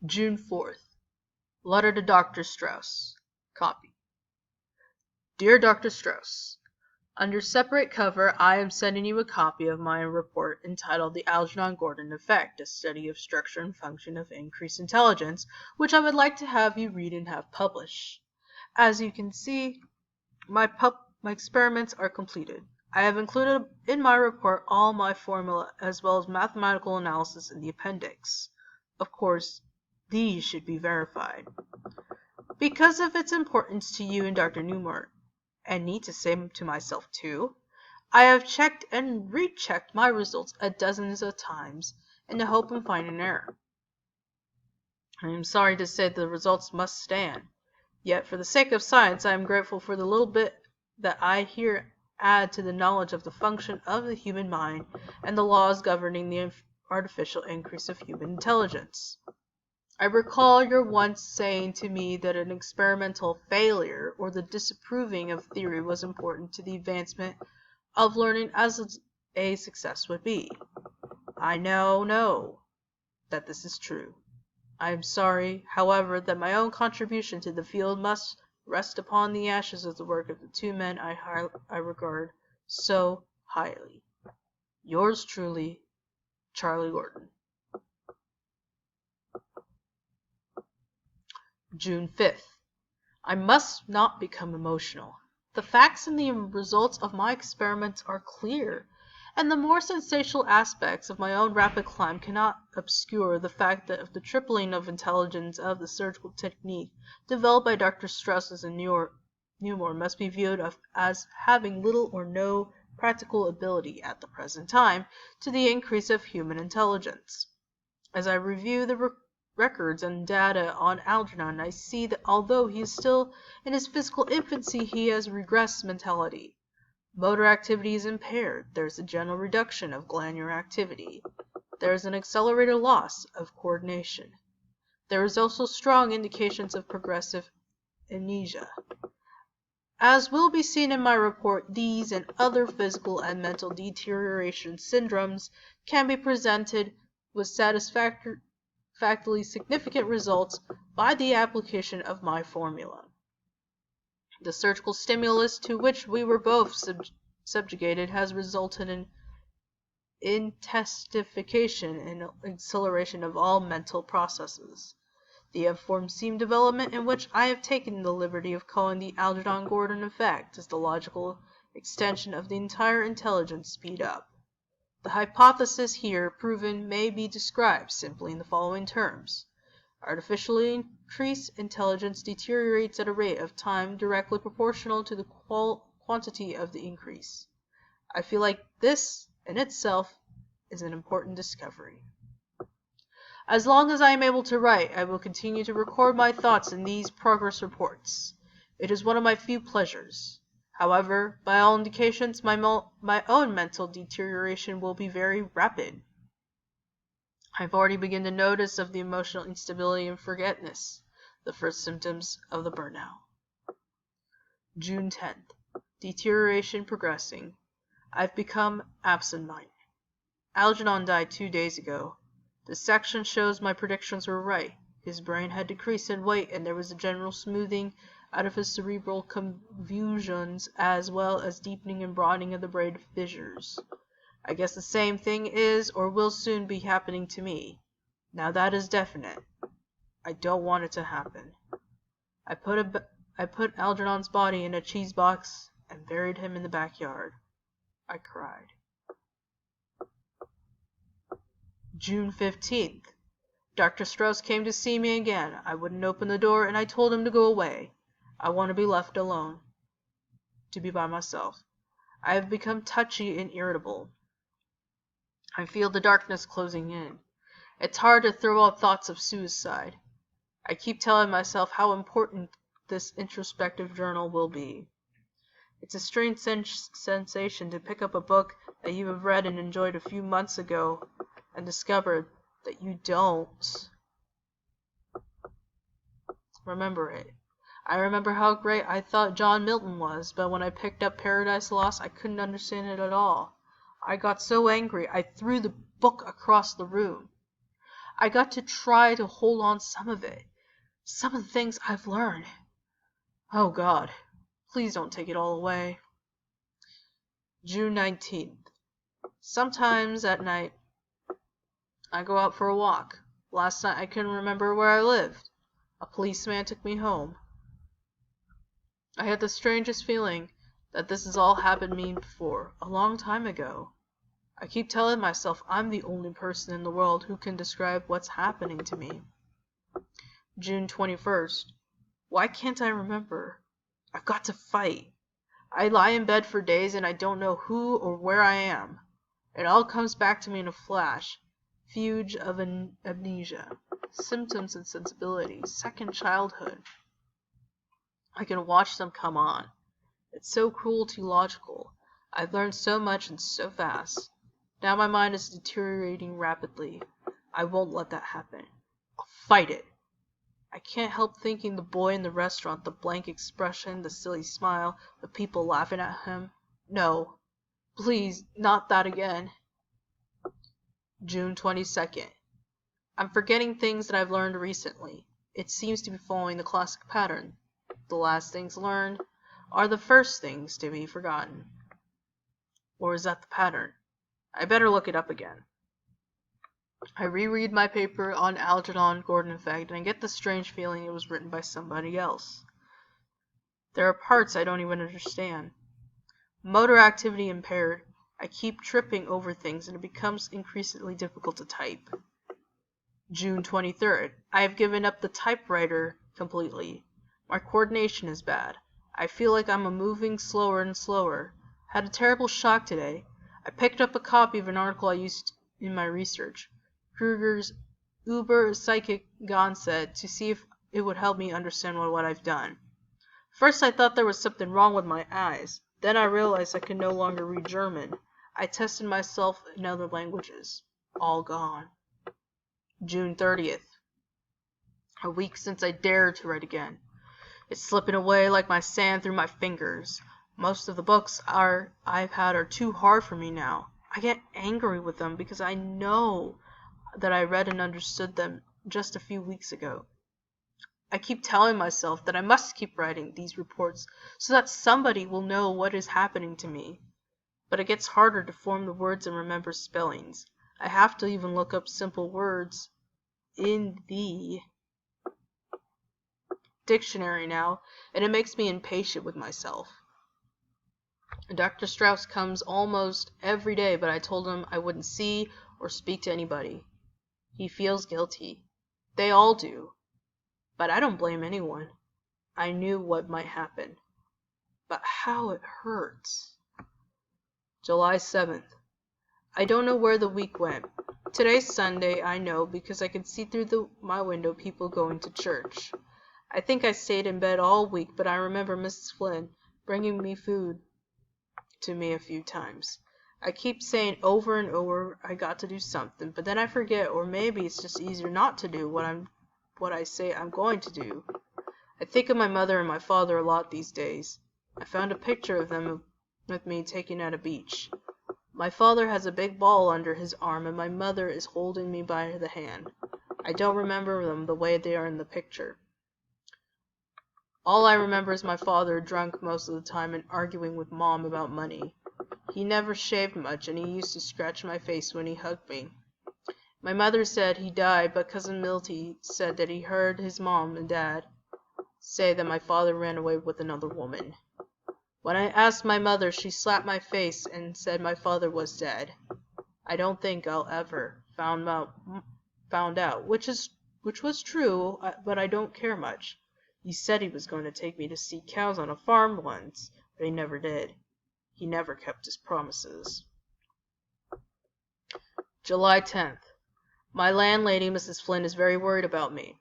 June 4th. Letter to Dr. Strauss. Copy. Dear Dr. Strauss, under separate cover, I am sending you a copy of my report entitled The Algernon-Gordon Effect, a study of structure and function of increased intelligence, which I would like to have you read and have published. As you can see, my experiments are completed. I have included in my report all my formula as well as mathematical analysis in the appendix. Of course, these should be verified. Because of its importance to you and Dr. Newmart, and need to say to myself too, I have checked and rechecked my results dozens of times in the hope of finding an error. I am sorry to say the results must stand. Yet, for the sake of science, I am grateful for the little bit that I here add to the knowledge of the function of the human mind and the laws governing the artificial increase of human intelligence. I recall your once saying to me that an experimental failure or the disapproving of theory was important to the advancement of learning as a success would be. I now know that this is true. I am sorry, however, that my own contribution to the field must rest upon the ashes of the work of the two men I regard so highly. Yours truly, Charlie Gordon. June 5th. I must not become emotional. The facts and the results of my experiments are clear, and the more sensational aspects of my own rapid climb cannot obscure the fact that the tripling of intelligence of the surgical technique developed by Dr. Strauss and Newmore must be viewed as having little or no practical ability at the present time to the increase of human intelligence. As I review the records and data on Algernon, I see that although he is still in his physical infancy, he has regressed mentality. Motor activity is impaired. There is a general reduction of glandular activity. There is an accelerated loss of coordination. There is also strong indications of progressive amnesia. As will be seen in my report, these and other physical and mental deterioration syndromes can be presented with satisfactorily significant results by the application of my formula. The surgical stimulus to which we were both subjugated has resulted in intensification and acceleration of all mental processes. The F-form-seam development, in which I have taken the liberty of calling the Algernon-Gordon effect, is the logical extension of the entire intelligence speed up. The hypothesis here proven may be described simply in the following terms. Artificially increased intelligence deteriorates at a rate of time directly proportional to the quantity of the increase. I feel like this, in itself, is an important discovery. As long as I am able to write, I will continue to record my thoughts in these progress reports. It is one of my few pleasures. However, by all indications, my own mental deterioration will be very rapid. I have already begun to notice of the emotional instability and forgetfulness, the first symptoms of the burnout. June 10th. Deterioration progressing. I've become absent-minded. Algernon died 2 days ago. The section shows my predictions were right. His brain had decreased in weight, and there was a general smoothing out of his cerebral convulsions, as well as deepening and broadening of the brain fissures. I guess the same thing is or will soon be happening to me. Now that is definite. I don't want it to happen. I put Algernon's body in a cheese box and buried him in the backyard. I cried. June 15th. Dr. Strauss came to see me again. I wouldn't open the door, and I told him to go away. I want to be left alone, to be by myself. I have become touchy and irritable. I feel the darkness closing in. It's hard to throw out thoughts of suicide. I keep telling myself how important this introspective journal will be. It's a strange sensation to pick up a book that you have read and enjoyed a few months ago and discover that you don't remember it. I remember how great I thought John Milton was, but when I picked up Paradise Lost, I couldn't understand it at all. I got so angry, I threw the book across the room. I got to try to hold on some of it. Some of the things I've learned. Oh God, please don't take it all away. June 19th. Sometimes at night, I go out for a walk. Last night I couldn't remember where I lived. A policeman took me home. I had the strangest feeling that this has all happened to me before, a long time ago. I keep telling myself I'm the only person in the world who can describe what's happening to me. June 21st. Why can't I remember? I've got to fight. I lie in bed for days and I don't know who or where I am. It all comes back to me in a flash. Fugue of amnesia. Symptoms and sensibility. Second childhood. I can watch them come on. It's so cruel to logical. I've learned so much and so fast. Now my mind is deteriorating rapidly. I won't let that happen. I'll fight it. I can't help thinking the boy in the restaurant, the blank expression, the silly smile, the people laughing at him. No, please, not that again. June 22nd. I'm forgetting things that I've learned recently. It seems to be following the classic pattern. The last things learned are the first things to be forgotten. Or is that the pattern? I better look it up again. I reread my paper on Algernon Gordon effect and I get the strange feeling it was written by somebody else. There are parts I don't even understand. Motor activity impaired. I keep tripping over things and it becomes increasingly difficult to type. June 23rd. I have given up the typewriter completely. My coordination is bad. I feel like I'm moving slower and slower. Had a terrible shock today. I picked up a copy of an article I used in my research. Kruger's Uber Psychic Gonset to see if it would help me understand what I've done. First I thought there was something wrong with my eyes. Then I realized I could no longer read German. I tested myself in other languages. All gone. June 30th. A week since I dared to write again. It's slipping away like my sand through my fingers. Most of the books I've had are too hard for me now. I get angry with them because I know that I read and understood them just a few weeks ago. I keep telling myself that I must keep writing these reports so that somebody will know what is happening to me. But it gets harder to form the words and remember spellings. I have to even look up simple words in the dictionary now, and it makes me impatient with myself. Dr. Strauss comes almost every day, but I told him I wouldn't see or speak to anybody. He feels guilty. They all do. But I don't blame anyone. I knew what might happen. But how it hurts. July 7th. I don't know where the week went. Today's Sunday, I know, because I can see through my window people going to church. I think I stayed in bed all week, but I remember Mrs. Flynn bringing me food to me a few times. I keep saying over and over I got to do something, but then I forget, or maybe it's just easier not to do what I say I'm going to do. I think of my mother and my father a lot these days. I found a picture of them with me taken at a beach. My father has a big ball under his arm and my mother is holding me by the hand. I don't remember them the way they are in the picture. All I remember is my father drunk most of the time and arguing with Mom about money. He never shaved much and he used to scratch my face when he hugged me. My mother said he died, but Cousin Milty said that he heard his Mom and Dad say that my father ran away with another woman. When I asked my mother, she slapped my face and said my father was dead. I don't think I'll ever found out, which was true, but I don't care much. He said he was going to take me to see cows on a farm once, but he never did. He never kept his promises. July 10th. My landlady, Mrs. Flynn, is very worried about me.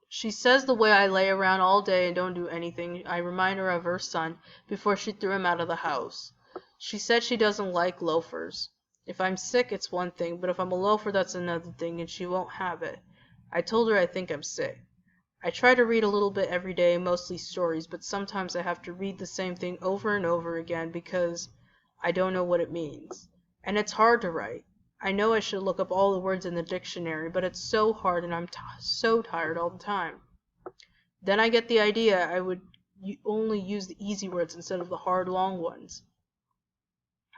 She says the way I lay around all day and don't do anything, I remind her of her son before she threw him out of the house. She said she doesn't like loafers. If I'm sick, it's one thing, but if I'm a loafer, that's another thing, and she won't have it. I told her I think I'm sick. I try to read a little bit every day, mostly stories, but sometimes I have to read the same thing over and over again because I don't know what it means. And it's hard to write. I know I should look up all the words in the dictionary, but it's so hard and I'm so tired all the time. Then I get the idea I would only use the easy words instead of the hard, long ones.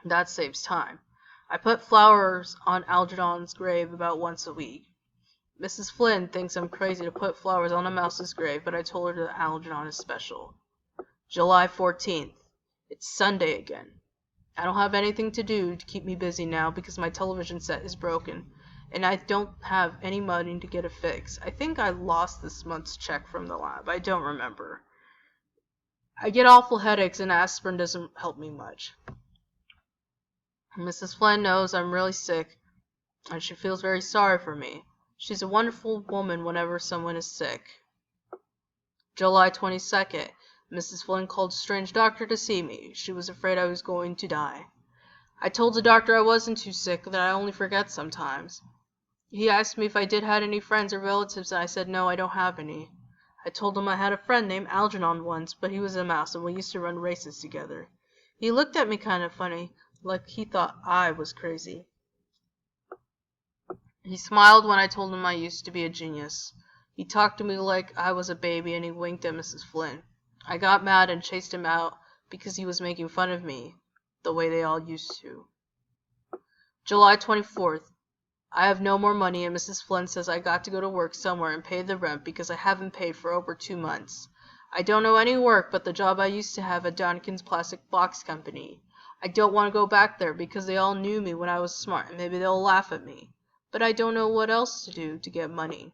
That saves time. I put flowers on Algernon's grave about once a week. Mrs. Flynn thinks I'm crazy to put flowers on a mouse's grave, but I told her that Algernon is special. July 14th. It's Sunday again. I don't have anything to do to keep me busy now because my television set is broken, and I don't have any money to get it fixed. I think I lost this month's check from the lab. I don't remember. I get awful headaches and aspirin doesn't help me much. Mrs. Flynn knows I'm really sick, and she feels very sorry for me. She's a wonderful woman whenever someone is sick. July 22nd. Mrs. Flynn called a strange doctor to see me. She was afraid I was going to die. I told the doctor I wasn't too sick, that I only forget sometimes. He asked me if I did have any friends or relatives, and I said no, I don't have any. I told him I had a friend named Algernon once, but he was a mouse and we used to run races together. He looked at me kind of funny, like he thought I was crazy. He smiled when I told him I used to be a genius. He talked to me like I was a baby and he winked at Mrs. Flynn. I got mad and chased him out because he was making fun of me, the way they all used to. July 24th. I have no more money and Mrs. Flynn says I got to go to work somewhere and pay the rent because I haven't paid for over 2 months. I don't know any work but the job I used to have at Donkin's Plastic Box Company. I don't want to go back there because they all knew me when I was smart and maybe they'll laugh at me. But I don't know what else to do to get money.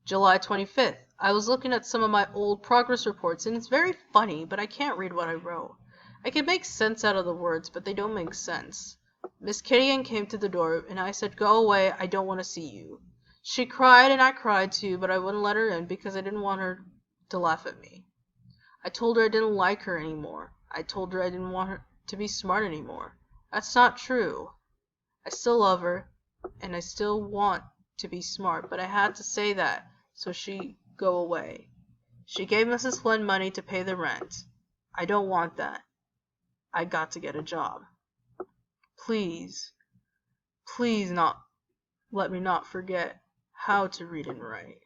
July 25th. I was looking at some of my old progress reports and it's very funny, but I can't read what I wrote. I can make sense out of the words, but they don't make sense. Miss Kitty Ann came to the door and I said, "Go away, I don't want to see you." She cried and I cried too, but I wouldn't let her in because I didn't want her to laugh at me. I told her I didn't like her anymore. I told her I didn't want her to be smart anymore. That's not true. I still love her, and I still want to be smart, but I had to say that, so she'd go away. She gave Mrs. Flynn money to pay the rent. I don't want that. I got to get a job. Please, please not let me not forget how to read and write.